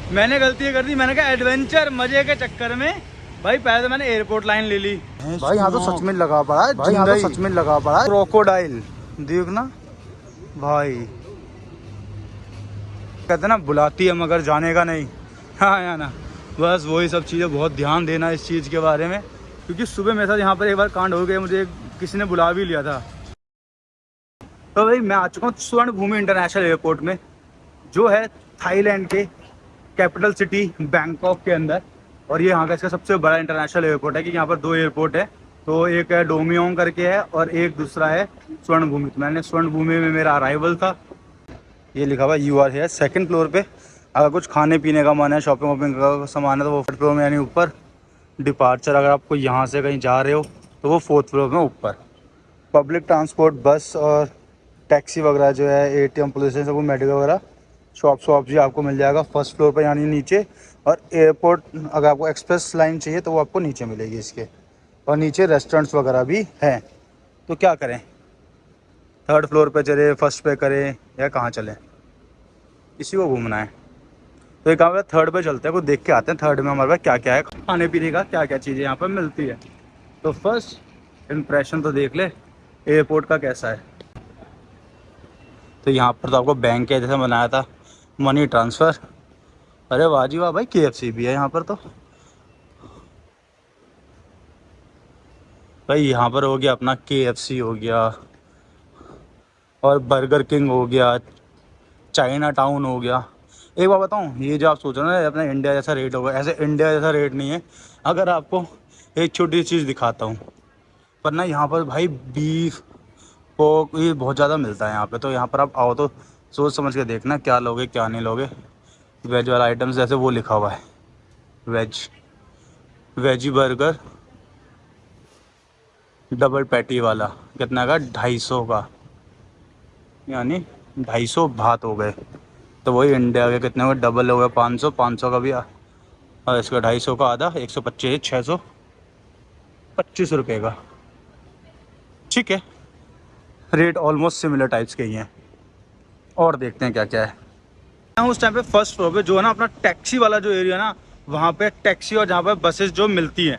मैंने गलती कर दी, मैंने कहा एडवेंचर मजे के चक्कर में भाई पहले तो मैंने एयरपोर्ट लाइन ले ली। भाई यहाँ तो सच में लगा पड़ा है, भाई यहाँ तो सच में लगा पड़ा है क्रोकोडाइल, देखना भाई। कहते ना बुलाती है मगर जाने का नहीं। हाँ या ना, बस वही सब चीज़ें, बहुत ध्यान देना इस चीज़ के बारे में, क्योंकि सुबह मेरे साथ यहाँ पर एक बार कांड हो गया, मुझे किसी ने बुला भी लिया था। तो भाई मैं आ चुका हूँ स्वर्ण भूमि इंटरनेशनल एयरपोर्ट में, जो है थाईलैंड के कैपिटल सिटी बैंकॉक के अंदर। और ये यहाँ का इसका सबसे बड़ा इंटरनेशनल एयरपोर्ट है, कि यहाँ पर 2 एयरपोर्ट है। तो एक है डोमियोंग करके है और एक दूसरा है स्वर्ण भूमि। तो मैंने स्वर्ण भूमि में मेरा अराइवल था। ये लिखा हुआ you are here, 2nd floor पे। अगर कुछ खाने पीने का मन है, शॉपिंग वॉपिंग का सामान है, तो वो 4th फ्लोर में यानी ऊपर। डिपार्चर अगर आपको यहाँ से कहीं जा रहे हो तो वो 4th फ्लोर में ऊपर। पब्लिक ट्रांसपोर्ट, बस और टैक्सी वगैरह जो है, ATM, पुलिस स्टेशन, सब मेडिकल वगैरह, शॉप भी आपको मिल जाएगा 1st फ्लोर पर यानी नीचे। और एयरपोर्ट अगर आपको एक्सप्रेस लाइन चाहिए तो वो आपको नीचे मिलेगी इसके। और नीचे रेस्टोरेंट्स वगैरह भी हैं। तो क्या करें, 3rd फ्लोर पे चले, 1st पे करें, या कहाँ चलें, इसी को घूमना है। तो एक काम है 3rd पे चलते हैं, कुछ देख के आते हैं 3rd में हमारे पास क्या क्या है, खाने पीने का क्या क्या चीज़ें यहाँ पर मिलती है। तो फर्स्ट इम्प्रेशन तो देख ले एयरपोर्ट का कैसा है। तो यहाँ पर तो आपको बैंक के जैसा बनाया था, मनी ट्रांसफ़र। अरे वाह जी वाह भाई, KFC भी है यहाँ पर। तो भाई यहाँ पर हो गया अपना KFC हो गया, और बर्गर किंग हो गया, चाइना टाउन हो गया। एक बात बताऊँ, ये जो आप सोच रहे हो ना अपना इंडिया जैसा रेट होगा, ऐसे इंडिया जैसा रेट नहीं है। अगर आपको एक छोटी सी चीज़ दिखाता हूँ, पर ना यहाँ पर भाई बीफ, पोर्क, ये बहुत ज़्यादा मिलता है यहाँ पे। तो यहाँ पर आप आओ तो सोच समझ के देखना क्या लोगे क्या नहीं लोगे। वेज वाला आइटम्स जैसे वो लिखा हुआ है, वेजी बर्गर डबल पैटी वाला, कितना का, 250 का, यानी 250 भात हो गए। तो वही इंडिया के कितने हो गए, डबल हो गया 500, 500 का भी और इसका 250 का आधा, 125, 625 रुपये का। ठीक है, रेट ऑलमोस्ट सिमिलर टाइप्स के ही हैं। और देखते हैं क्या क्या है। उस टाइम पे 1st फ्लोर पे जो है ना अपना टैक्सी वाला जो एरिया ना, वहाँ पे टैक्सी और जहाँ पर बसेस जो मिलती हैं,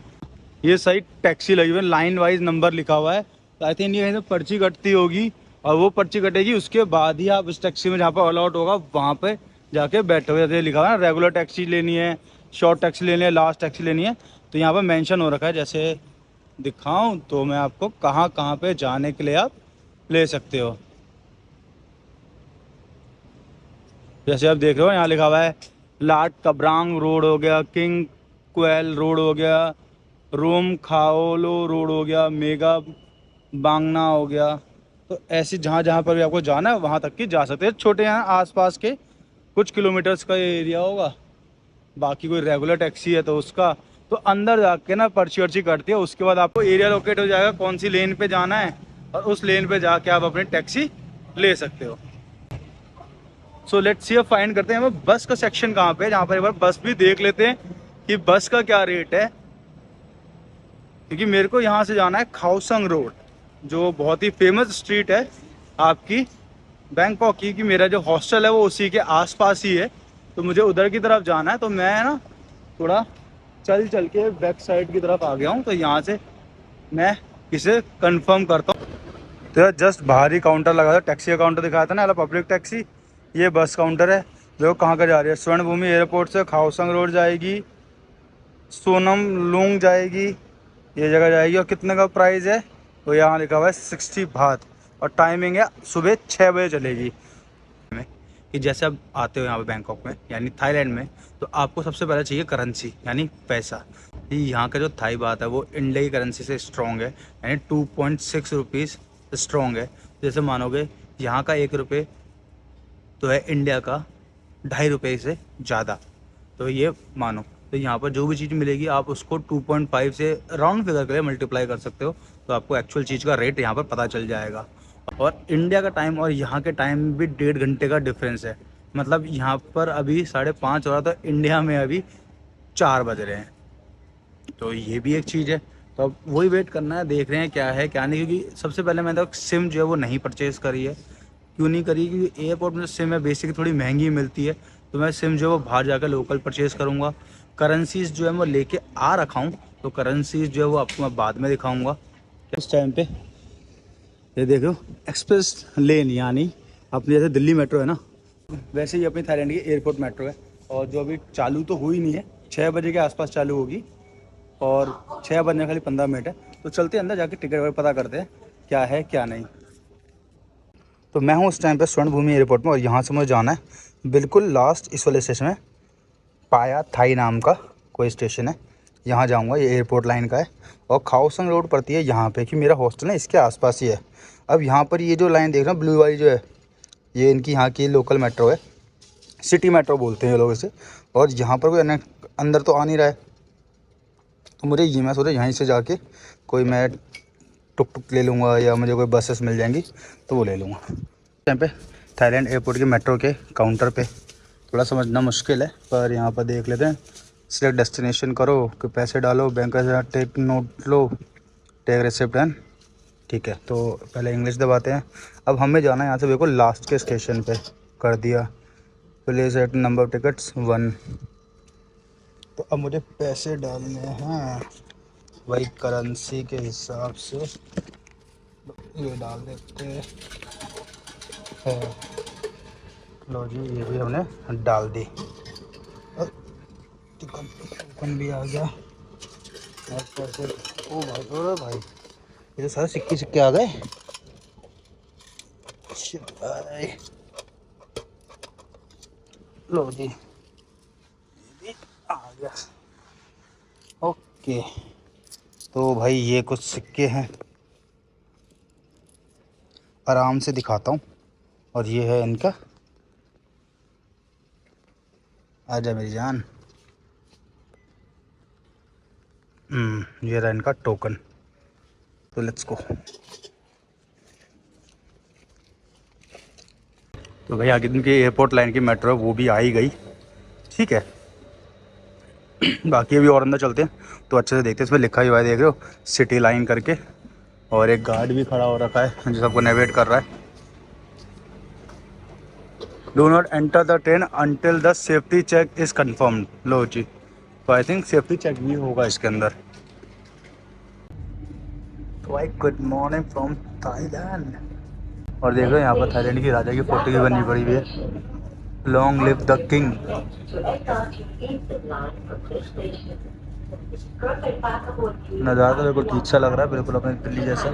ये सही टैक्सी लगी हुई है, लाइन वाइज नंबर लिखा हुआ है। तो आई थिंक ये कहीं से पर्ची कटती होगी, और वो पर्ची कटेगी उसके बाद ही आप इस टैक्सी में जहाँ पर ऑल आउट होगा वहाँ पे जाके बैठे हुए। जैसे लिखा हुआ है ना, रेगुलर टैक्सी लेनी है, शॉर्ट टैक्सी लेनी है, लास्ट टैक्सी लेनी है। तो यहाँ पर मेंशन हो रखा है, जैसे दिखाऊँ तो मैं आपको कहाँ कहाँ पे जाने के लिए आप ले सकते हो। जैसे आप देख रहे हो यहाँ लिखा हुआ है लाट कब्रांग रोड हो गया, किंग क्वेल रोड हो गया, रोम खाओलो रोड हो गया, मेगा बांगना हो गया। तो ऐसे जहाँ जहाँ पर भी आपको जाना है वहाँ तक की जा सकते हैं। छोटे यहाँ आसपास के कुछ किलोमीटर्स का एरिया होगा। बाकी कोई रेगुलर टैक्सी है तो उसका तो अंदर जाके ना पर्ची वर्ची कटती है, उसके बाद आपको एरिया लोकेट हो जाएगा कौन सी लेन पे जाना है, और उस लेन पे जाके आप अपनी टैक्सी ले सकते हो। सो लेट्स सी, फाइंड करते हैं हमें बस का सेक्शन कहाँ पे है, जहाँ पर एक बार बस भी देख लेते हैं कि बस का क्या रेट है। क्योंकि मेरे को यहाँ से जाना है खाओसंग रोड, जो बहुत ही फेमस स्ट्रीट है आपकी बैंकॉक की, कि मेरा जो हॉस्टल है वो उसी के आसपास ही है। तो मुझे उधर की तरफ जाना है, तो मैं ना थोड़ा चल के बैक साइड की तरफ आ गया हूँ। तो यहाँ से मैं इसे कंफर्म करता हूँ। तो यार जस्ट बाहर ही काउंटर लगा था, टैक्सी का काउंटर दिखाया था ना, पब्लिक टैक्सी। ये बस काउंटर है। देखो कहाँ का जा रही है, स्वर्ण भूमि एयरपोर्ट से खाओसंग रोड जाएगी, सोनम लुंग जाएगी, ये जगह जाएगी। और कितने का प्राइस है, तो यहाँ लिखा हुआ है 60 भात, और टाइमिंग है सुबह 6 बजे चलेगी। कि जैसे आप आते हो यहाँ पे बैंकॉक में यानी थाईलैंड में, तो आपको सबसे पहले चाहिए करेंसी यानी पैसा। यहाँ का जो थाई बात है वो इंडिया की करेंसी से स्ट्रॉन्ग है, यानी 2.6 रुपीज़ स्ट्रॉन्ग है। जैसे मानोगे यहाँ का 1 रुपये तो है इंडिया का 2.5 रुपये से ज़्यादा। तो ये मानो, तो यहाँ पर जो भी चीज़ मिलेगी आप उसको 2.5 से राउंड फिगर के लिए मल्टीप्लाई कर सकते हो, तो आपको एक्चुअल चीज़ का रेट यहाँ पर पता चल जाएगा। और इंडिया का टाइम और यहाँ के टाइम भी 1.5 घंटे का डिफरेंस है। मतलब यहाँ पर अभी 5:30 हो रहा, तो इंडिया में अभी 4 बज रहे हैं। तो ये भी एक चीज़ है। तो अब वही वेट करना है, देख रहे हैं क्या है क्या नहीं। क्योंकि सबसे पहले मैंने तो सिम जो है वो नहीं परचेज़ करी है। क्यों नहीं करी, क्योंकि एयरपोर्ट में जो सिम है बेसिक थोड़ी महंगी मिलती है। तो मैं सिम जो है वो बाहर जाकर लोकल परचेज़ करूँगा। करेंसीज़ जो है मैं लेके आ रखा हूँ, तो करेंसीज़ जो है वो आपको मैं बाद में दिखाऊँगा। उस टाइम पे ये देखो एक्सप्रेस लेन, यानी अपनी जैसे दिल्ली मेट्रो है ना, वैसे ही अपनी थाईलैंड की एयरपोर्ट मेट्रो है। और जो अभी चालू तो हुई नहीं है, 6 बजे के आसपास चालू होगी और 6 बजने खाली 15 मिनट है। तो चलते अंदर जाके टिकट वगैरह पता करते हैं क्या है क्या नहीं। तो मैं हूँ उस टाइम पे स्वर्ण भूमि एयरपोर्ट में, और यहाँ से मुझे जाना है बिल्कुल लास्ट इस वाले स्टेशन में, पाया थाई नाम का कोई स्टेशन है, यहाँ जाऊँगा। ये एयरपोर्ट लाइन का है और खाओसंग रोड पड़ती है यहाँ पे, कि मेरा हॉस्टल है इसके आसपास ही है। अब यहाँ पर ये जो लाइन देख रहे हो ब्लू वाली जो है, ये इनकी यहाँ की लोकल मेट्रो है, सिटी मेट्रो बोलते हैं ये लोग इसे। और यहाँ पर कोई अंदर तो आ नहीं रहा है, तो मुझे ये मैं सोचा यहीं से जाके कोई मैं टुक टुक ले लूँगा, या मुझे कोई बसेस मिल जाएंगी तो वो ले लूँगा। टाइम पे थाईलैंड एयरपोर्ट के मेट्रो के काउंटर पे थोड़ा समझना मुश्किल है, पर यहाँ पर देख लेते हैं। सिलेक्ट डेस्टिनेशन करो कि पैसे डालो, बैंक का टेक नोट लो, टेक रिसिप्ट एंड, ठीक है। तो पहले इंग्लिश दबाते हैं। अब हमें जाना है यहाँ से बिल्कुल लास्ट के स्टेशन पे, कर दिया। Place at number of tickets 1। तो अब मुझे पैसे डालने हैं वही करेंसी के हिसाब से, ये डाल देते हैं। लो जी, ये भी हमने डाल दी, टिकट भी आ गया। और पैसे, ओ भाई ये तो सारे सिक्के आ गए। लो जी, ये भी आ गया। ओके, तो भाई ये कुछ सिक्के हैं, आराम से दिखाता हूँ। और ये है इनका, आजा मेरी जान। ये रहा इनका टोकन। तो लेट्स गो। तो भाई आगे दिन की एयरपोर्ट लाइन की मेट्रो वो भी आ ही गई, ठीक है। बाकी अभी और अंदर चलते हैं तो अच्छे से देखते हैं। इसमें लिखा ही हुआ है, देख रहे हो, सिटी लाइन करके, और एक गार्ड भी खड़ा हो रखा है जो सबको नेविगेट कर रहा है। Do not enter the train until the safety check is confirmed. लो जी, तो आई थिंक सेफ्टी चेक भी होगा इसके अंदर। तो भाई गुड मॉर्निंग फ्रॉम थाईलैंड। और देखो यहाँ पर थाईलैंड की राजा की फोटो भी बनी पड़ी हुई है, लॉन्ग लिव द किंग। नज़ारा तो बिल्कुल ठीक सा लग रहा है, बिल्कुल अपने दिल्ली जैसा।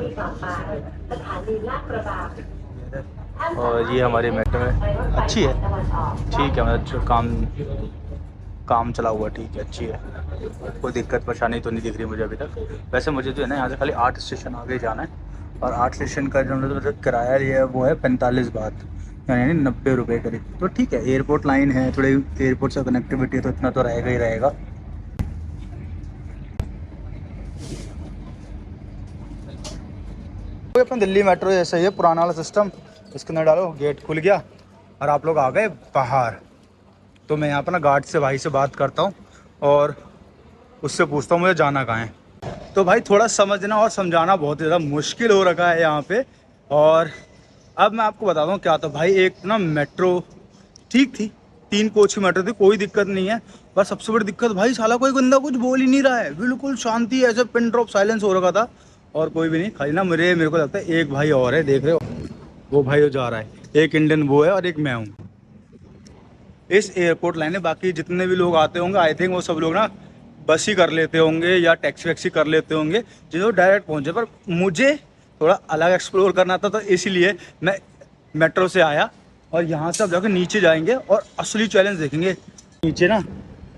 और ये हमारी मेट्रो है, अच्छी है, ठीक है, मतलब काम चला हुआ, ठीक है, अच्छी है, कोई दिक्कत परेशानी तो नहीं दिख रही मुझे अभी तक। वैसे मुझे जो है ना यहाँ से खाली 8 स्टेशन आगे जाना है, और 8 स्टेशन का जो मतलब किराया लिया है वो है 45 बात, यानी 90 रुपये करीब। तो ठीक है, एयरपोर्ट लाइन है, थोड़ी एयरपोर्ट से कनेक्टिविटी है, तो इतना तो रहेगा ही रहेगा। अपना दिल्ली मेट्रो जैसा ही है, पुराना वाला सिस्टम। इसके अंदर डालो, गेट खुल गया और आप लोग आ गए बाहर। तो मैं यहाँ पर ना गार्ड से, भाई से बात करता हूँ और उससे पूछता हूँ मुझे जाना कहाँ है। तो भाई थोड़ा समझना और समझाना बहुत ज़्यादा मुश्किल हो रखा है यहाँ पे। और अब मैं आपको बताता हूँ क्या। तो भाई एक ना मेट्रो ठीक थी, 3 कोच की मेट्रो थी, कोई दिक्कत नहीं है। बस सबसे बड़ी दिक्कत भाई, साला कोई बंदा कुछ बोल ही नहीं रहा है, बिल्कुल शांति, ऐसे पिन ड्रॉप साइलेंस हो रखा था। और कोई भी नहीं, खाली ना मेरे को लगता है एक भाई और है, देख रहे हो वो भाई जो जा रहा है, एक इंडियन वो है और एक मैं हूँ इस एयरपोर्ट लाइन में। बाकी जितने भी लोग आते होंगे आई थिंक वो सब लोग ना बस ही कर लेते होंगे या टैक्सी वैक्सी कर लेते होंगे, जिसको डायरेक्ट पहुँचे। पर मुझे थोड़ा अलग एक्सप्लोर करना था, तो इसीलिए मैं मेट्रो से आया। और यहाँ से अब जाकर नीचे जाएंगे और असली चैलेंज देखेंगे। नीचे ना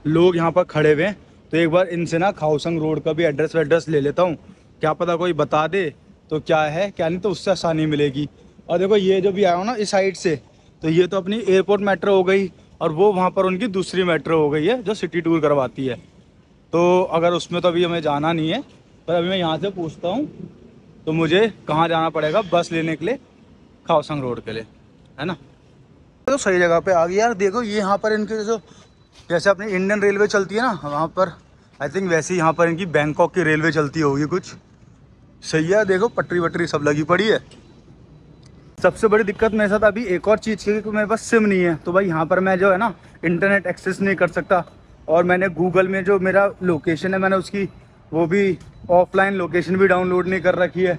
लोग यहाँ पर खड़े हुए हैं, तो एक बार इनसे ना खाओसंग रोड का भी एड्रेस ले लेता हूँ, क्या पता कोई बता दे तो क्या है क्या नहीं, तो उससे आसानी मिलेगी। और देखो ये जो भी आया हो ना इस साइड से, तो ये तो अपनी एयरपोर्ट मेट्रो हो गई, और वो वहाँ पर उनकी दूसरी मेट्रो हो गई है जो सिटी टूर करवाती है। तो अगर उसमें तो अभी हमें जाना नहीं है, पर अभी मैं यहाँ से पूछता हूँ तो मुझे कहाँ जाना पड़ेगा बस लेने के लिए, खाओसंग रोड के लिए, है ना। तो सही जगह पे आ गई यार। देखो ये यहाँ पर इनके जो, जैसे अपनी इंडियन रेलवे चलती है ना वहाँ पर, आई थिंक वैसे ही यहाँ पर इनकी बैंकॉक की रेलवे चलती होगी कुछ। सही है, देखो पटरी वटरी सब लगी पड़ी है। सबसे बड़ी दिक्कत मेरे साथ अभी एक और चीज़ की है कि मेरे पास सिम नहीं है, तो भाई यहाँ पर मैं जो है ना इंटरनेट एक्सेस नहीं कर सकता। और मैंने गूगल में जो मेरा लोकेशन है मैंने उसकी वो भी ऑफलाइन लोकेशन भी डाउनलोड नहीं कर रखी है,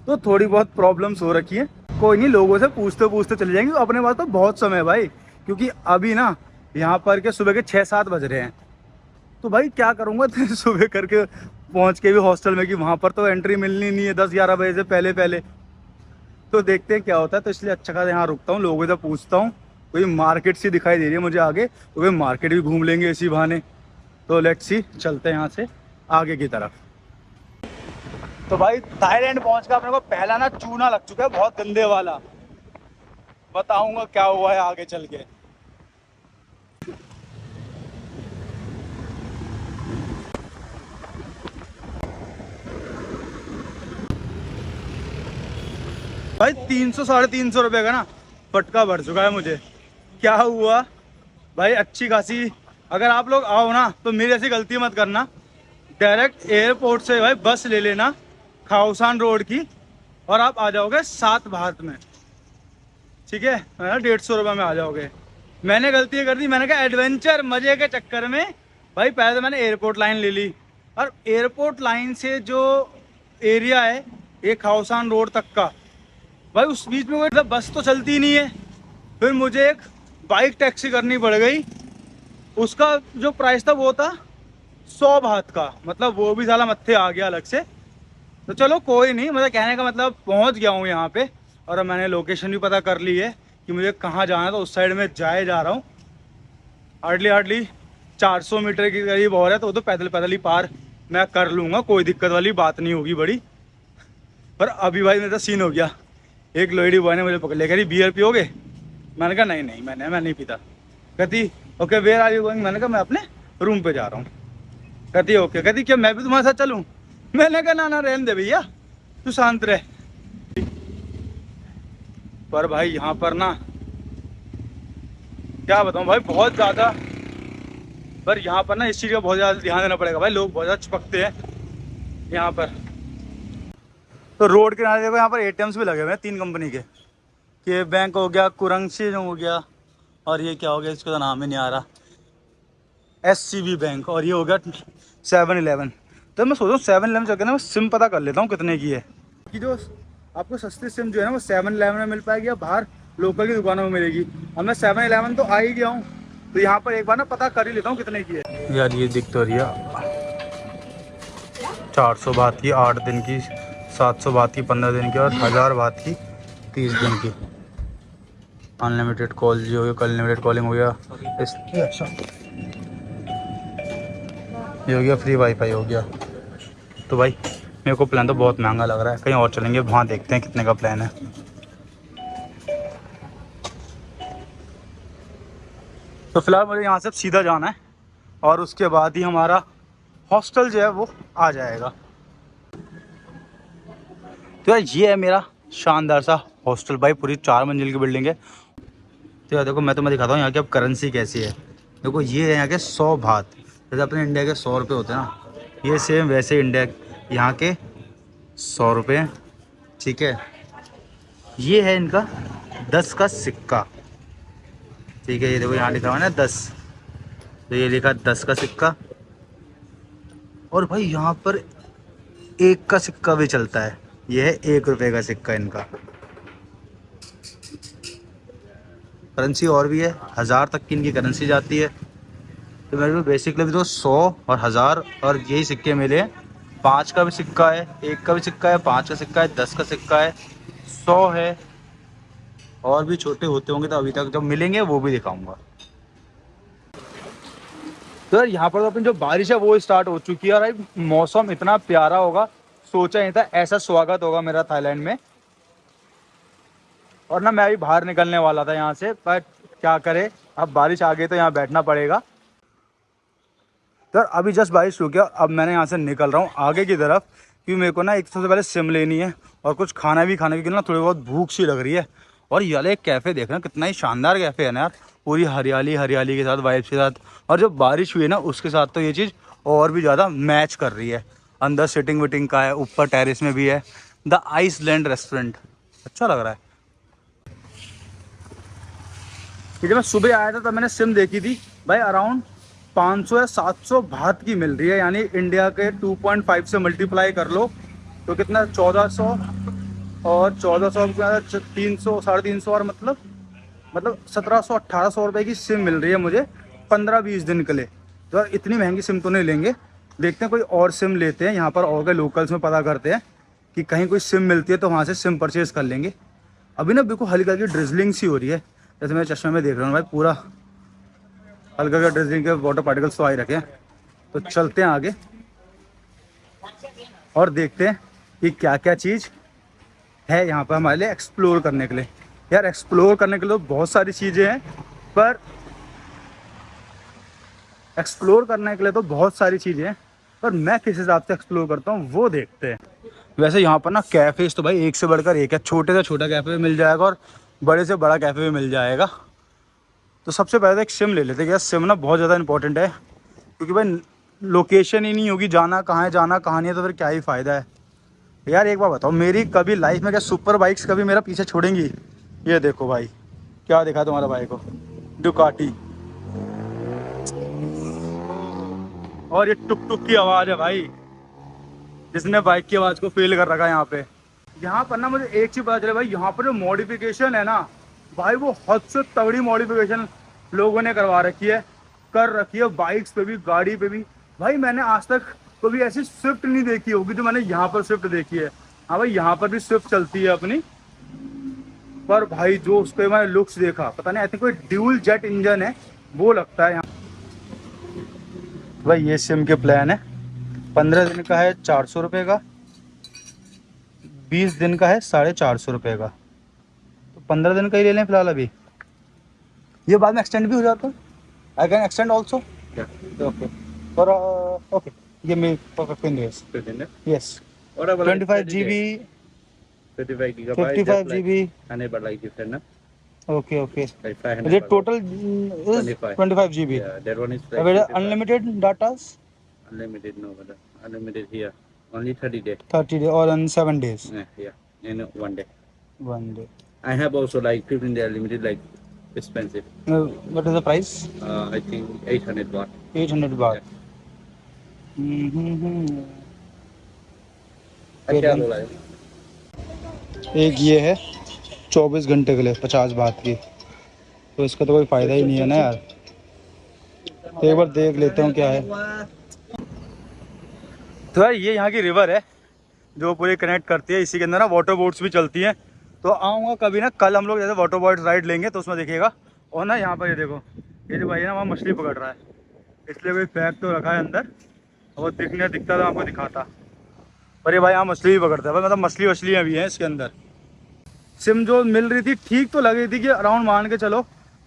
तो थोड़ी बहुत प्रॉब्लम्स हो रखी है। कोई नहीं, लोगों से पूछते पूछते चले जाएंगे। अपने पास तो बहुत समय है भाई, क्योंकि अभी ना यहाँ पर के सुबह के 6-7 बज रहे हैं। तो भाई क्या करूँगा सुबह करके पहुँच के भी हॉस्टल में, कि वहाँ पर तो एंट्री मिलनी नहीं है 10-11 बजे से पहले पहले। तो देखते हैं क्या होता है। तो इसलिए अच्छा खासा यहाँ रुकता हूँ, लोगों से पूछता हूँ। कोई मार्केट सी दिखाई दे रही है मुझे आगे, तो वे मार्केट भी घूम लेंगे इसी बहाने। तो लेट्स सी, चलते हैं यहाँ से आगे की तरफ। तो भाई थाईलैंड पहुँच कर अपने को पहला ना चूना लग चुका है, बहुत गंदे वाला। बताऊंगा क्या हुआ है आगे चल के। भाई 300-350 रुपये का ना फटका भर चुका है मुझे। क्या हुआ भाई, अच्छी खासी अगर आप लोग आओ ना तो मेरी ऐसी गलती मत करना। डायरेक्ट एयरपोर्ट से भाई बस ले लेना खाओसान रोड की, और आप आ जाओगे 7 भारत में, ठीक है। 150 रुपये में आ जाओगे। मैंने गलती कर दी, मैंने कहा एडवेंचर मजे के चक्कर में भाई पहले तो मैंने एयरपोर्ट लाइन ले ली, और एयरपोर्ट लाइन से जो एरिया है ये खाओसान रोड तक का, भाई उस बीच में कोई बस तो चलती नहीं है। फिर मुझे एक बाइक टैक्सी करनी पड़ गई। उसका जो प्राइस था वो था 100 बात का, मतलब वो भी साला मत्थे आ गया अलग से। तो चलो कोई नहीं, मतलब कहने का मतलब पहुंच गया हूँ यहाँ पे, और मैंने लोकेशन भी पता कर ली है कि मुझे कहाँ जाना है। तो उस साइड में जा रहा हूँ। हार्डली 400 मीटर के करीब और है, तो वो तो पैदल पैदल ही पार मैं कर लूँगा, कोई दिक्कत वाली बात नहीं होगी बड़ी। पर अभी भाई मेरा सीन हो गया, एक लोहड़ी बॉय ने मुझे पकड़ लिया, कह रही बियर पियोगे? मैंने कहा नहीं मैं नहीं पीता। कहती okay where are you going? मैंने कहा मैं अपने रूम पे जा रहा हूँ। कहती ओके। कहती क्या मैं भी तुम्हारे साथ चलूँ? मैंने कहा ना रहने दे भैया, तू शांत रह। पर भाई यहाँ पर ना क्या बताऊँ भाई, बहुत ज़्यादा, पर यहाँ पर ना इस चीज़ का बहुत ज़्यादा ध्यान देना पड़ेगा भाई। लोग बहुत ज़्यादा चिपकते हैं यहाँ पर। तो रोड के किनारे देखो, यहाँ पर एटीएम्स भी लगे हुए हैं 3 कंपनी के बैंक हो गया, कुरंगसी हो गया, और ये क्या हो गया, इसका तो नाम ही नहीं आ रहा, SCB बैंक, और ये हो गया 7-11। तो मैं सोच रहा हूँ 7-11 चल के ना मैं सिम पता कर लेता हूँ कितने की है, कि जो आपको सस्ती सिम जो है ना वो 7-11 में मिल पाएगी या बाहर लोकल की दुकानों में मिलेगी। अब मैं 7-11 तो आ ही गया हूँ, तो यहाँ पर एक बार ना पता कर ही लेता हूँ कितने की है। यार ये दिख तो रही है 400 बात की 8 दिन की, 700 बात की 15 दिन की, और 1000 बात की 30 दिन की। अनलिमिटेड कॉल जी हो गया, अनलिमिटेड कॉलिंग हो गया, अच्छा ये हो गया, फ्री वाईफाई हो गया। तो भाई मेरे को प्लान तो बहुत महंगा लग रहा है, कहीं और चलेंगे, वहाँ देखते हैं कितने का प्लान है। तो फिलहाल मुझे यहाँ से सीधा जाना है, और उसके बाद ही हमारा हॉस्टल जो है वो आ जाएगा। तो यार ये है मेरा शानदार सा हॉस्टल भाई, पूरी 4 मंजिल की बिल्डिंग है। तो यार देखो मैं तुम्हें दिखाता हूँ यहाँ की अब करेंसी कैसी है। देखो ये है यहाँ के 100 बात, जैसे अपने इंडिया के 100 रुपये होते हैं ना, ये सेम वैसे इंडिया यहाँ के 100 रुपये, ठीक है। ये है इनका 10 का सिक्का, ठीक है। ये देखो यहाँ लिखा हुआ है ना 10, तो ये लिखा 10 का सिक्का। और भाई यहाँ पर 1 का सिक्का भी चलता है, ये है 1 रुपये का सिक्का इनका। करेंसी और भी है, 1000 तक की इनकी करेंसी जाती है। तो मेरे को बेसिकली भी तो 100 और 1000 और यही सिक्के मिले हैं। 5 का भी सिक्का है, 1 का भी सिक्का है, 5 का सिक्का है, 10 का सिक्का है, 100 है, और भी छोटे होते होंगे तो अभी तक जब मिलेंगे वो भी दिखाऊंगा। तो यार यहाँ पर तो अपनी जो बारिश है वो स्टार्ट हो चुकी है, और भाई मौसम इतना प्यारा होगा, सोचा नहीं था ऐसा स्वागत होगा मेरा थाईलैंड में। और ना मैं अभी बाहर निकलने वाला था यहाँ से, पर क्या करे, अब बारिश आ गई तो यहाँ बैठना पड़ेगा। तो अभी जस्ट बारिश रुक गया, अब मैंने यहाँ से निकल रहा हूँ आगे की तरफ, क्योंकि मेरे को ना एक सबसे पहले सिम लेनी है और कुछ खाना भी खाने की ना थोड़ी बहुत भूख सी लग रही है। और ये वाला एक कैफ़े देख रहे हैं, कितना ही शानदार कैफ़े है ना यार, पूरी हरियाली हरियाली के साथ, वाइब्स के साथ। और जब बारिश हुई ना उसके साथ तो ये चीज़ और भी ज़्यादा मैच कर रही है। अंदर सिटिंग विटिंग का है, ऊपर टेरेस में भी है। द आइसलैंड रेस्टोरेंट, अच्छा लग रहा है। ये जब मैं सुबह आया था तब मैंने सिम देखी थी भाई, अराउंड 500 या 700 भात की मिल रही है, यानी इंडिया के 2.5 से मल्टीप्लाई कर लो तो कितना 1400, और 1400 के 300 350 और मतलब 1700 1800 रुपये की सिम मिल रही है मुझे 15-20 दिन के लिए। तो यार इतनी महंगी सिम तो नहीं लेंगे, देखते हैं कोई और सिम लेते हैं यहाँ पर, और के लोकल्स में पता करते हैं कि कहीं कोई सिम मिलती है तो वहाँ से सिम परचेज़ कर लेंगे। अभी ना बिल्कुल हल्की हल्की ड्रिजलिंग सी हो रही है, जैसे मैं चश्मे में देख रहा हूँ भाई, पूरा हल्का हल्का ड्रिजलिंग के वाटर पार्टिकल्स तो आ ही रखे हैं। तो चलते हैं आगे और देखते हैं कि क्या क्या चीज़ है यहाँ पर हमारे लिए एक्सप्लोर करने के लिए। यार एक्सप्लोर करने के लिए बहुत सारी चीज़ें हैं, पर एक्सप्लोर करने के लिए तो बहुत सारी चीज़ें हैं, पर मैं किस हिसाब से एक्सप्लोर करता हूँ वो देखते हैं। वैसे यहाँ पर ना कैफ़ेज़ तो भाई एक से बढ़कर एक है, छोटे से छोटा कैफ़े भी मिल जाएगा और बड़े से बड़ा कैफ़े भी मिल जाएगा। तो सबसे पहले तो एक सिम ले लेते हैं, सिम ना बहुत ज़्यादा इंपॉर्टेंट है, क्योंकि भाई लोकेशन ही नहीं होगी, जाना कहाँ है जाना कहाँ नहीं है, तो फिर क्या ही फ़ायदा है। यार एक बार बताओ, मेरी कभी लाइफ में क्या सुपर बाइक्स कभी मेरा पीछे छोड़ेंगी? ये देखो भाई, क्या दिखा तुम्हारा भाई को, डुकाटी, और ये टुक टुक की आवाज़ है भाई, जिसने बाइक की आवाज़ को फील कर रखा है यहाँ पे। यहाँ पर ना मुझे एक चीज़ पता चले भाई, यहाँ पर जो मॉडिफिकेशन है ना भाई, वो हद से तगड़ी मॉडिफिकेशन लोगों ने करवा रखी है, कर रखी है, बाइक्स पे भी गाड़ी पे भी। भाई मैंने आज तक कभी ऐसी स्विफ्ट नहीं देखी होगी जो मैंने यहाँ पर स्विफ्ट देखी है। हाँ भाई यहाँ पर भी स्विफ्ट चलती है अपनी, पर भाई जो उस पर मैंने लुक्स देखा, पता नहीं आई थिंक कोई ड्यूल जेट इंजन है वो लगता है यहाँ। भाई ये सिम के प्लान है, 15 दिन का है 400 रुपये का, 20 दिन का है 450 रुपये का। तो 15 दिन का ही ले लें फिलहाल अभी, ये बाद में एक्सटेंड भी हो जाता है। I can extend also, okay for okay, give me for 15 days, yes, 25 GB, 55 gigabyte, 55 GB, enable like different, na? okay, okay. Like 500. Is it total is 25 GB? Yeah, that one is like Available unlimited datas? unlimited, no, but unlimited here. Only 30 days. 30 days or on 7 days? Yeah, in 1 day. 1 day. I have also like 15 day unlimited, like expensive. What is the price? I think 800 baht. 800 baht. Yeah. Okay, क्या then. बोला है? एक ये है 24 घंटे के लिए 50 बात की, तो इसका तो कोई फ़ायदा ही नहीं है ना यार। तो एक बार देख लेता हूँ क्या है। तो यार ये यहाँ की रिवर है जो पूरी कनेक्ट करती है, इसी के अंदर ना वाटर बोट्स भी चलती हैं। तो आऊँगा कभी ना, कल हम लोग जैसे वाटर बोट राइड लेंगे तो उसमें देखिएगा। और ना यहाँ पर ये देखो, ये जो भाई है ना वहाँ मछली पकड़ रहा है, इसलिए कोई पैक तो रखा है अंदर, और दिखता तो आपको दिखाता। पर ये भाई यहाँ मछली भी पकड़ता है भाई, मतलब मछलियाँ भी हैं इसके अंदर। सिम जो मिल रही थी ठीक तो लग रही थी कि अराउंड मान के चलो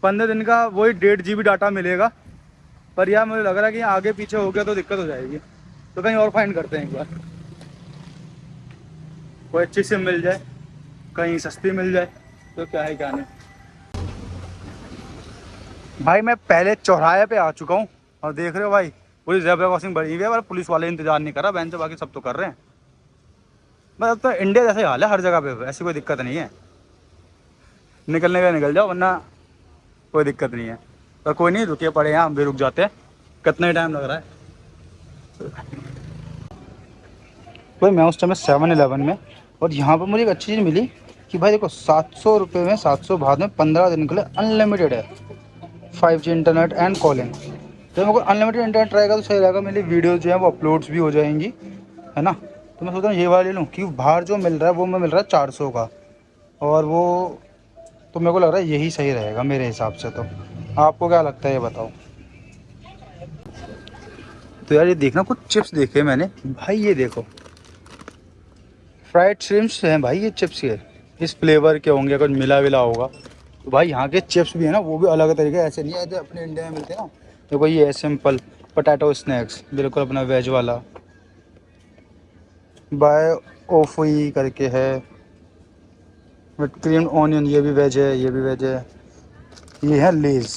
15 दिन का वही 1.5 GB डाटा मिलेगा, पर यार मुझे लग रहा है कि आगे पीछे हो गया तो दिक्कत हो जाएगी। तो कहीं और फाइंड करते हैं एक बार, कोई अच्छी सिम मिल जाए, कहीं सस्ती मिल जाए तो क्या है क्या नहीं। भाई मैं पहले चौराहे पे आ चुका हूँ और देख रहे हो भाई पूरी ज़ेब्रा क्रॉसिंग बनी हुई है, पर पुलिस वाले इंतजार नहीं कर रहा बहन से, बाकी सब तो कर रहे हैं। मतलब तो इंडिया जैसे हाल है हर जगह पे, ऐसी कोई दिक्कत नहीं है, निकलने का निकल जाओ वरना कोई दिक्कत नहीं है। पर कोई नहीं, रुके पड़े हैं, हम भी रुक जाते हैं, कितना ही टाइम लग रहा है। भाई मैं उस टाइम 7-Eleven में, और यहाँ पर मुझे एक अच्छी चीज़ मिली कि भाई देखो 700 रुपये में 700 बात में 15 दिन के लिए अनलिमिटेड है 5G इंटरनेट एंड कॉलिंग। तो मेरे को अनलिमिटेड इंटरनेट रहेगा तो सही रहेगा, मेरी वीडियोज़ जो है वो अपलोड्स भी हो जाएंगी, है ना। तो मैं सोचता हूँ ये वाला ले लूँ, क्योंकि बाहर जो मिल रहा है वो मैं मिल रहा है 400 का, और वो तो मेरे को लग रहा है यही सही रहेगा मेरे हिसाब से। तो आपको क्या लगता है ये बताओ। तो यार ये देखना, कुछ चिप्स देखे मैंने भाई, ये देखो फ्राइड श्रिम्प्स हैं भाई, ये चिप्स ये इस फ्लेवर के होंगे, कुछ मिला विला होगा। तो भाई यहाँ के चिप्स भी है ना वो भी अलग तरीके, ऐसे नहीं है जो अपने इंडिया में मिलते हैं ना। देखो ये है सिंपल पोटैटो स्नैक्स, बिल्कुल अपना वेज वाला, बाय ओफी करके है विथ क्रीम ऑनियन, ये भी वेज है, ये भी वेज है। ये है लेज़,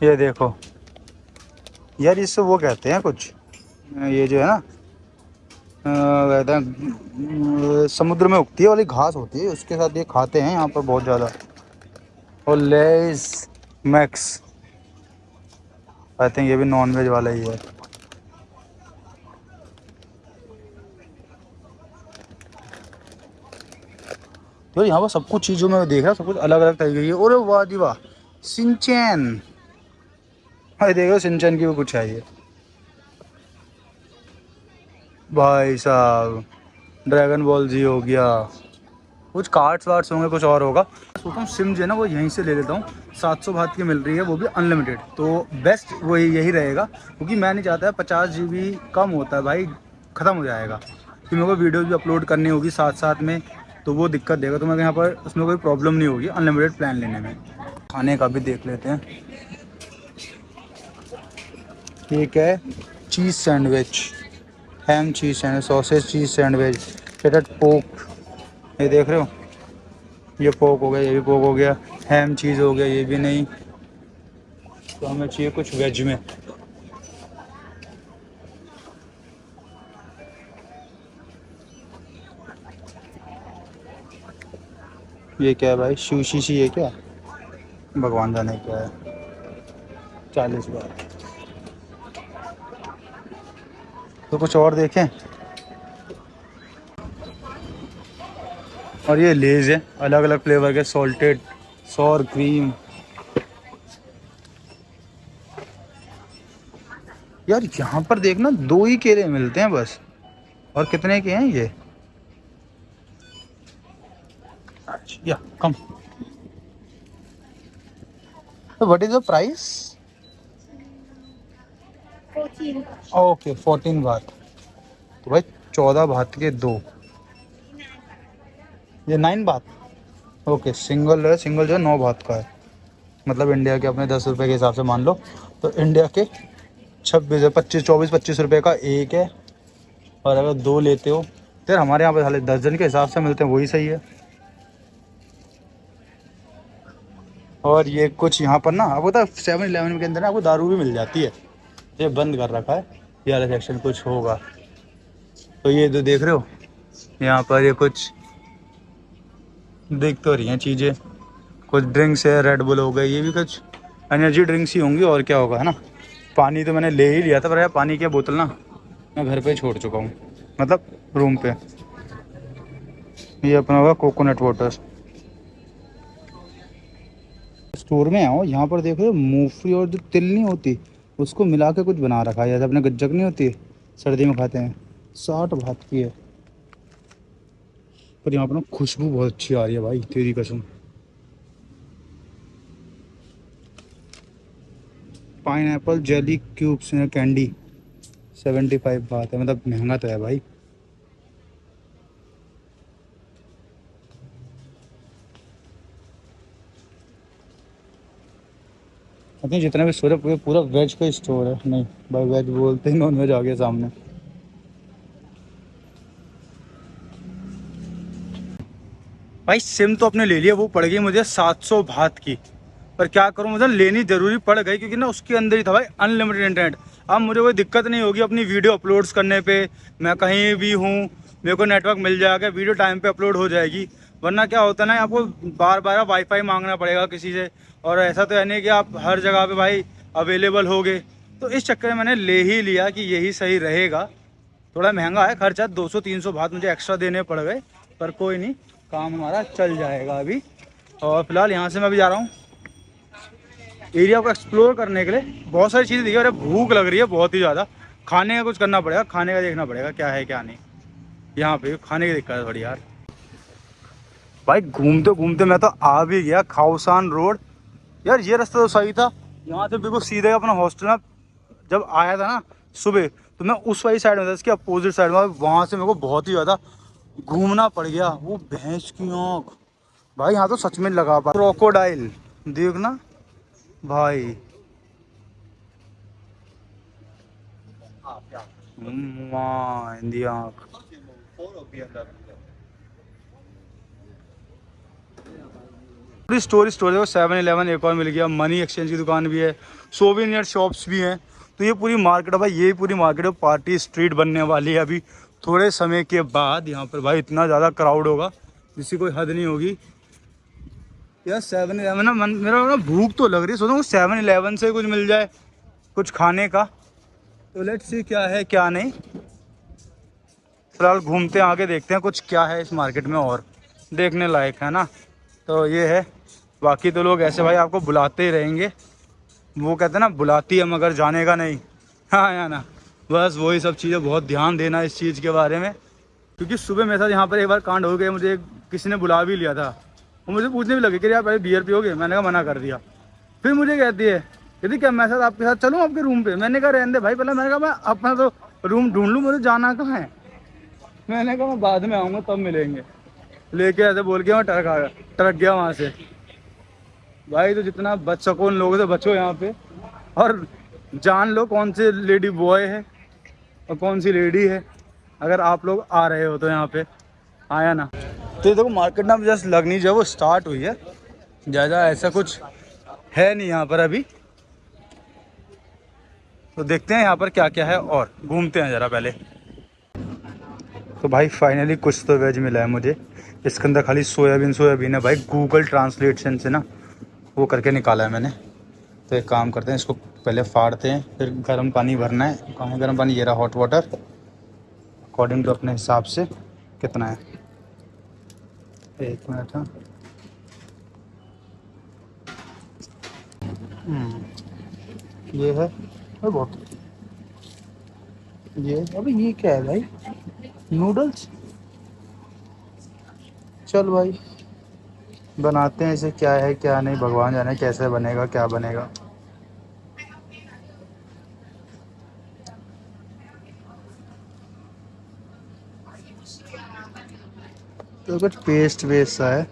ये देखो यार इससे वो कहते हैं कुछ, ये जो है ना कहते हैं समुद्र में उगती है वाली घास होती है, उसके साथ ये खाते हैं यहाँ पर बहुत ज़्यादा। और लेज़ मैक्स, आई थिंक ये भी नॉन वेज वाला ही है। तो यहाँ पर सब कुछ चीज़ों में देख रहा सब कुछ अलग अलग तरीके की। और वाह जी वाह, सिंचैन, अरे देखो सिंचैन की भी कुछ है ये भाई साहब। ड्रैगन बॉल जी हो गया, कुछ कार्ड्स वार्ड्स होंगे, कुछ और होगा। सोचता हूँ सिम जो है ना वो यहीं से ले लेता हूँ। 700 बात की मिल रही है, वो भी अनलिमिटेड, तो बेस्ट वो यही रहेगा। क्योंकि मैं नहीं चाहता है 50 GB कम होता है भाई, ख़त्म हो जाएगा। कि मेरे को वीडियोज़ भी अपलोड करनी होगी साथ साथ में, तो वो दिक्कत देगा। तो मैं यहाँ पर उसमें कोई प्रॉब्लम नहीं होगी अनलिमिटेड प्लान लेने में। खाने का भी देख लेते हैं। एक है cheese sandwich, ham cheese sandwich, sausage cheese sandwich, potted pork, ये देख रहे हो, ये पोक हो गया, ये भी पोक हो गया। हैम चीज़ हो गया, ये भी नहीं। तो हमें चाहिए कुछ वेज में। ये क्या है भाई, सुशी सी है क्या, भगवान जाने क्या है। 40 बार। तो कुछ और देखें। और ये लेज़ है अलग अलग फ्लेवर के, सॉल्टेड, सॉर क्रीम। यार यहाँ पर देखना 2 ही केले मिलते हैं बस, और कितने के हैं ये। या कम। तो what is the price? 14. Okay 14 बात। तो भाई 14 बात के 2, ये 9 बात। ओके सिंगल है, सिंगल जो है 9 बात का है। मतलब इंडिया के अपने 10 रुपये के हिसाब से मान लो, तो इंडिया के 26 25 24 25 रुपये का एक है। और अगर 2 लेते हो तो यार हमारे यहाँ पे साले दर्जन के हिसाब से मिलते हैं, वही सही है। और ये कुछ यहाँ पर ना आपको पता है 7-Eleven के अंदर ना आपको दारू भी मिल जाती है। ये बंद कर रखा है, ये वाला सेक्शन कुछ होगा। तो ये जो देख रहे हो यहाँ पर, ये कुछ दिख तो रही हैं चीज़ें। कुछ ड्रिंक्स है, रेड बुल हो गई, ये भी कुछ एनर्जी ड्रिंक्स ही होंगी, और क्या होगा, है ना। पानी तो मैंने ले ही लिया था, पर यार पानी की बोतल ना मैं घर पे छोड़ चुका हूँ, मतलब रूम पे। ये अपना होगा कोकोनट वाटर। स्टोर में आओ, यहाँ पर देखो मूंगफली और जो तिल नहीं होती उसको मिला के कुछ बना रखा है, जैसे अपने गज्जक नहीं होती सर्दी में खाते हैं। 60 बात की है, पर यहाँ पर ना खुशबू बहुत अच्छी आ रही है भाई, तेरी कसम। पाइनएप्पल जेली क्यूब्स हैं, कैंडी 75 बात है, मतलब महंगा तो है भाई। अपने जितना भी स्टोर है पूरा पूरा वेज का स्टोर है। नहीं भाई वेज बोलते ही नॉन वेज आ गया सामने। भाई सिम तो अपने ले लिया, वो पड़ गई मुझे 700 बात की। पर क्या करूं, मुझे लेनी जरूरी पड़ गई क्योंकि ना उसके अंदर ही था भाई अनलिमिटेड इंटरनेट। अब मुझे कोई दिक्कत नहीं होगी अपनी वीडियो अपलोड्स करने पे, मैं कहीं भी हूँ मेरे को नेटवर्क मिल जाएगा, वीडियो टाइम पे अपलोड हो जाएगी। वरना क्या होता है ना, आपको बार बार वाईफाई मांगना पड़ेगा किसी से, और ऐसा तो है नहीं कि आप हर जगह पे भाई अवेलेबल होगे। तो इस चक्कर में मैंने ले ही लिया कि यही सही रहेगा। थोड़ा महंगा है खर्चा, 200-300 बात मुझे एक्स्ट्रा देने पड़ गए, पर कोई नहीं, काम हमारा चल जाएगा अभी। और फिलहाल यहाँ से मैं भी जा रहा हूँ एरिया को एक्सप्लोर करने के लिए। बहुत सारी चीज़ें दिखी, अरे भूख लग रही है बहुत ही ज़्यादा। खाने का कुछ करना पड़ेगा, खाने का देखना पड़ेगा क्या है क्या नहीं। यहाँ पे खाने की दिक्कत है थोड़ी यार। भाई घूमते घूमते मैं तो आ भी गया खाउसान रोड। यार ये रास्ता तो सही था, यहाँ से बिल्कुल सीधे अपना हॉस्टल में जब आया था ना सुबह, तो मैं उस वाली साइड में था, इसके अपोजिट साइड में। वहाँ से मेरे को बहुत ही ज़्यादा घूमना पड़ गया। वो भैंस की आँख भाई, यहाँ तो सच में लगा पा, क्रोकोडाइल देखना भाई। माँ इंदी आँख। पूरी स्टोरी देखो, 7-Eleven एक और मिल गया, मनी एक्सचेंज की दुकान भी है, सोवेनियर शॉप्स भी हैं। तो ये पूरी मार्केट है भाई, ये पूरी मार्केट है। पार्टी स्ट्रीट बनने वाली है अभी थोड़े समय के बाद। यहाँ पर भाई इतना ज़्यादा क्राउड होगा जिसकी कोई हद नहीं होगी। यार 7-11 ना मेरा ना भूख तो लग रही है, सोच रहा हूँ 7-11 से कुछ मिल जाए कुछ खाने का। तो लेट्स सी क्या है क्या नहीं। फिलहाल घूमते हैं आगे, देखते हैं कुछ क्या है इस मार्केट में और देखने लायक है ना। तो ये है, बाकी तो लोग ऐसे भाई आपको बुलाते ही रहेंगे, वो कहते हैं ना बुलाती है मगर जाने का नहीं। हाँ या ना, बस वही सब चीज़ें, बहुत ध्यान देना इस चीज़ के बारे में। क्योंकि सुबह मेरे साथ यहाँ पर एक बार कांड हो गया, मुझे किसी ने बुला भी लिया था, वो मुझे पूछने भी लगे कि यार भाई बियर पियोगे, मैंने कहा मना कर दिया। फिर मुझे कहती है यदि क्या मैं साथ आपके साथ चलूँ आपके रूम पे, मैंने कहा रहने दे भाई, पहले मैंने कहा मैं अपना तो रूम ढूंढ लूँ, मुझे जाना कहाँ है। मैंने कहा मैं बाद में आऊँगा तब मिलेंगे, लेके ऐसे बोल के मैं टरक गया वहाँ से। भाई तो जितना बच सको उन लोगों से बचो यहाँ पे, और जान लो कौन से लेडी बॉय है और कौन सी लेडी है, अगर आप लोग आ रहे हो तो यहाँ पे। आया ना, तो ये देखो मार्केट ना जस्ट लगनी जो है वो स्टार्ट हुई है, ज़्यादा ऐसा कुछ है नहीं यहाँ पर अभी। तो देखते हैं यहाँ पर क्या क्या है और घूमते हैं ज़रा पहले। तो भाई फाइनली कुछ तो वेज मिला है मुझे, इसके अंदर खाली सोयाबीन है भाई, गूगल ट्रांसलेशन से ना वो करके निकाला है मैंने। तो एक काम करते हैं, इसको पहले फाड़ते हैं, फिर गर्म पानी भरना है। कहाँ है गर्म पानी, ये रहा हॉट वाटर, अकॉर्डिंग टू अपने हिसाब से कितना है। एक मिनट। हाँ ये है और बहुत, ये अभी ये क्या है भाई, नूडल्स। चल भाई बनाते हैं इसे, क्या है क्या नहीं भगवान जाने कैसे बनेगा क्या बनेगा। तो कुछ पेस्ट वेस्ट सा है।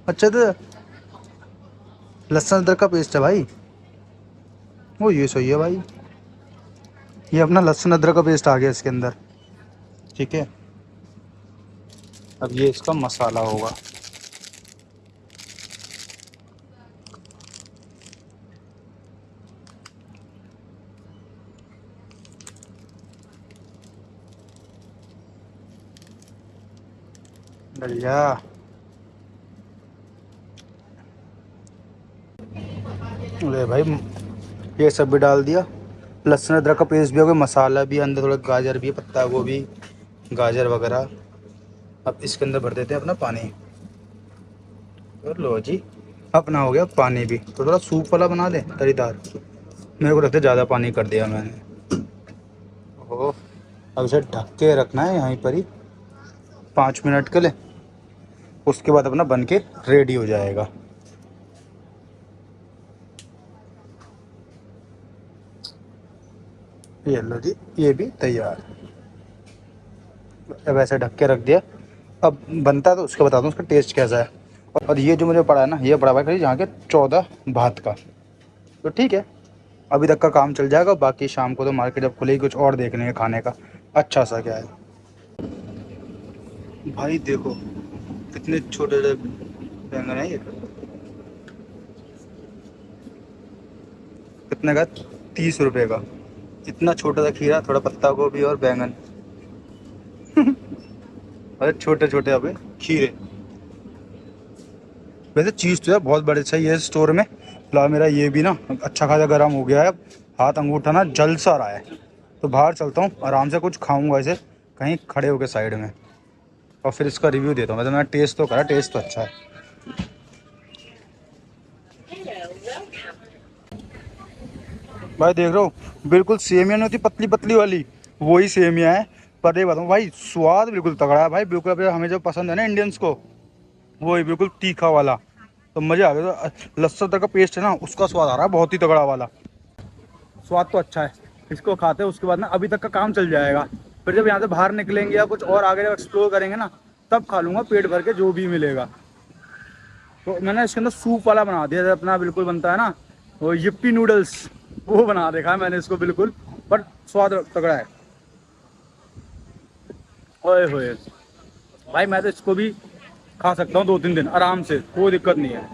अच्छा तो लहसुन अदरक का पेस्ट है भाई, वो ये सही है भाई, ये अपना लहसुन अदरक का पेस्ट आ गया इसके अंदर। ठीक है, अब ये इसका मसाला होगा। बढ़िया। ले भाई ये सब भी डाल दिया, लहसुन अदरक का पेस्ट भी हो गया, मसाला भी अंदर, थोड़ा गाजर भी, पत्ता गोभी, गाजर वगैरह। अब इसके अंदर भर देते हैं अपना पानी, और लो जी अपना हो गया पानी भी। तो थोड़ा सूप वाला बना दे तरीदार, मेरे को लगता है ज़्यादा पानी कर दिया मैंने। ओह, अब इसे ढक के रखना है यहीं पर ही 5 मिनट के लिए, उसके बाद अपना बन के रेडी हो जाएगा। ये लो जी, ये भी तैयार। अब ऐसे ढक के रख दिया, अब बनता है तो उसका बताता हूँ उसका टेस्ट कैसा है। और ये जो मुझे पड़ा है ना, ये पड़ा हुआ है यहाँ के 14 भात का। तो ठीक है, अभी तक का काम चल जाएगा, बाकी शाम को तो मार्केट जब खुलेगी कुछ और देखने का खाने का अच्छा सा क्या है। भाई देखो कितने छोटे छोटे बैंगन है ये, कितने का, 30 रुपये का। इतना छोटा सा खीरा, थोड़ा पत्ता गोभी और बैंगन। अरे छोटे छोटे अबे खीरे। वैसे चीज़ तो यार बहुत बड़े चाहिए है स्टोर में। फिलहाल मेरा ये भी ना अच्छा खासा गर्म हो गया है, हाथ अंगूठा ना जल सा रहा है। तो बाहर चलता हूँ, आराम से कुछ खाऊंगा इसे कहीं खड़े होकर साइड में, और फिर इसका रिव्यू देता हूँ। वैसे मैंने टेस्ट तो करा, टेस्ट तो अच्छा है। भाई देख रहे हो, बिल्कुल सेमिया नहीं होती पतली पतली वाली, वही सेमिया है। पर ये बताऊँ भाई, स्वाद बिल्कुल तगड़ा है भाई, बिल्कुल अभी हमें जो पसंद है ना इंडियंस को, वही बिल्कुल तीखा वाला। तो मज़ा आ गया। तो लहसुन अदरक का पेस्ट है ना, उसका स्वाद आ रहा है बहुत ही तगड़ा वाला। स्वाद तो अच्छा है, इसको खाते हैं उसके बाद ना अभी तक का काम चल जाएगा। फिर जब यहाँ से बाहर निकलेंगे या कुछ और आगे जब एक्सप्लोर करेंगे ना, तब खा लूँगा पेट भर के जो भी मिलेगा। तो मैंने इसके अंदर सूप वाला बना दिया था अपना, बिल्कुल बनता है ना वो यिप्पी नूडल्स, वो बना देखा है मैंने इसको बिल्कुल, पर स्वाद तगड़ा है। ओए होए भाई, मैं तो इसको भी खा सकता हूँ 2-3 दिन आराम से, कोई दिक्कत नहीं है।